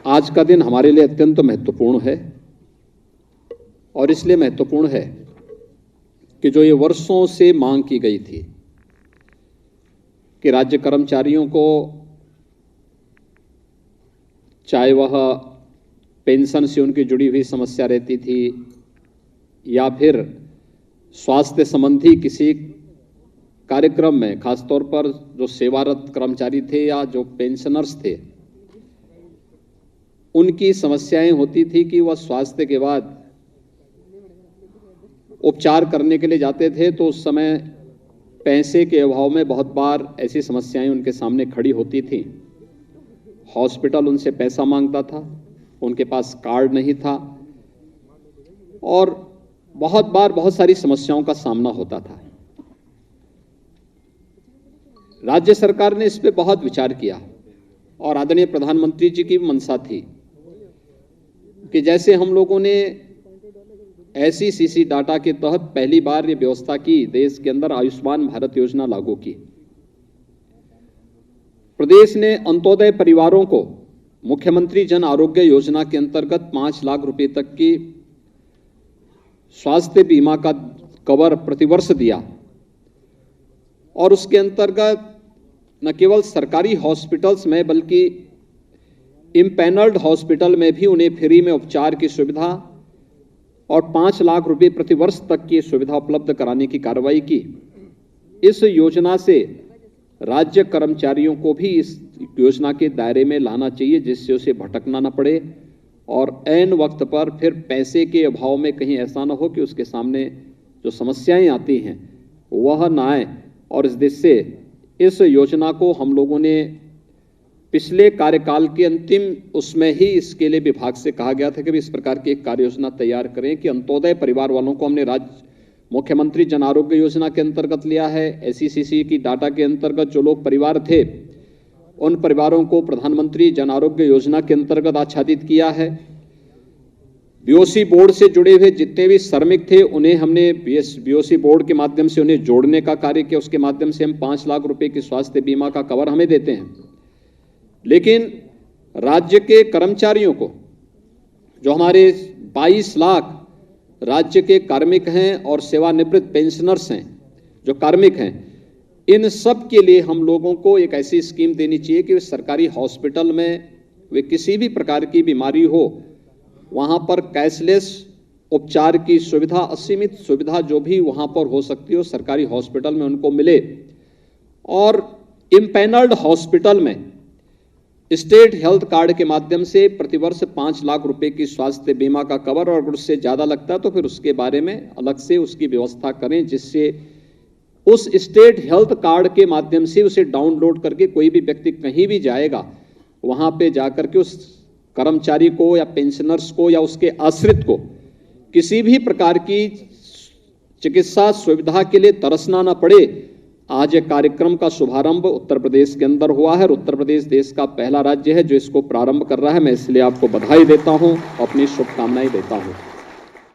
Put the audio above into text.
आज का दिन हमारे लिए अत्यंत महत्वपूर्ण है और इसलिए महत्वपूर्ण है कि जो ये वर्षों से मांग की गई थी कि राज्य कर्मचारियों को चाहे वह पेंशन से उनकी जुड़ी हुई समस्या रहती थी या फिर स्वास्थ्य संबंधी किसी कार्यक्रम में, खासतौर पर जो सेवारत कर्मचारी थे या जो पेंशनर्स थे, उनकी समस्याएं होती थी कि वह स्वास्थ्य के बाद उपचार करने के लिए जाते थे तो उस समय पैसे के अभाव में बहुत बार ऐसी समस्याएं उनके सामने खड़ी होती थी। हॉस्पिटल उनसे पैसा मांगता था, उनके पास कार्ड नहीं था और बहुत बार बहुत सारी समस्याओं का सामना होता था। राज्य सरकार ने इस पे बहुत विचार किया और आदरणीय प्रधानमंत्री जी की मंशा थी कि जैसे हम लोगों ने SECC डाटा के तहत पहली बार ये व्यवस्था की, देश के अंदर आयुष्मान भारत योजना लागू की। प्रदेश ने अंत्योदय परिवारों को मुख्यमंत्री जन आरोग्य योजना के अंतर्गत 5 लाख रुपए तक की स्वास्थ्य बीमा का कवर प्रतिवर्ष दिया और उसके अंतर्गत न केवल सरकारी हॉस्पिटल्स में बल्कि इम्पैनल्ड हॉस्पिटल में भी उन्हें फ्री में उपचार की सुविधा और 5 लाख रुपए प्रतिवर्ष तक की सुविधा उपलब्ध कराने की कार्रवाई की। इस योजना से राज्य कर्मचारियों को भी इस योजना के दायरे में लाना चाहिए जिससे उसे भटकना न पड़े और ऐन वक्त पर फिर पैसे के अभाव में कहीं ऐसा न हो कि उसके सामने जो समस्याएं आती हैं वह न आए। और इस देश से इस योजना को हम लोगों ने पिछले कार्यकाल के अंतिम उसमें ही इसके लिए विभाग से कहा गया था कि इस प्रकार की एक कार्य योजना तैयार करें कि अंत्योदय परिवार वालों को हमने राज्य मुख्यमंत्री जन आरोग्य योजना के अंतर्गत लिया है। SECC की डाटा के अंतर्गत जो लोग परिवार थे उन परिवारों को प्रधानमंत्री जन आरोग्य योजना के अंतर्गत आच्छादित किया है। BOC बोर्ड से जुड़े हुए जितने भी श्रमिक थे उन्हें हमने BOC बोर्ड के माध्यम से उन्हें जोड़ने का कार्य किया। उसके माध्यम से हम 5 लाख रुपए की स्वास्थ्य बीमा का कवर हमें देते हैं। लेकिन राज्य के कर्मचारियों को, जो हमारे 22 लाख राज्य के कार्मिक हैं और सेवानिवृत्त पेंशनर्स हैं जो कार्मिक हैं, इन सब के लिए हम लोगों को एक ऐसी स्कीम देनी चाहिए कि सरकारी हॉस्पिटल में वे किसी भी प्रकार की बीमारी हो वहां पर कैशलेस उपचार की सुविधा, असीमित सुविधा जो भी वहां पर हो सकती हो सरकारी हॉस्पिटल में उनको मिले। और इम्पैनल्ड हॉस्पिटल में स्टेट हेल्थ कार्ड के माध्यम से प्रतिवर्ष 5 लाख रुपए की स्वास्थ्य बीमा का कवर, और अगर उससे ज्यादा लगता है तो फिर उसके बारे में अलग से उसकी व्यवस्था करें जिससे उस स्टेट हेल्थ कार्ड के माध्यम से उसे डाउनलोड करके कोई भी व्यक्ति कहीं भी जाएगा वहां पे जाकर के उस कर्मचारी को या पेंशनर्स को या उसके आश्रित को किसी भी प्रकार की चिकित्सा सुविधा के लिए तरसना ना पड़े। आज एक कार्यक्रम का शुभारंभ उत्तर प्रदेश के अंदर हुआ है और उत्तर प्रदेश देश का पहला राज्य है जो इसको प्रारंभ कर रहा है। मैं इसलिए आपको बधाई देता हूं, अपनी शुभकामनाएं देता हूं।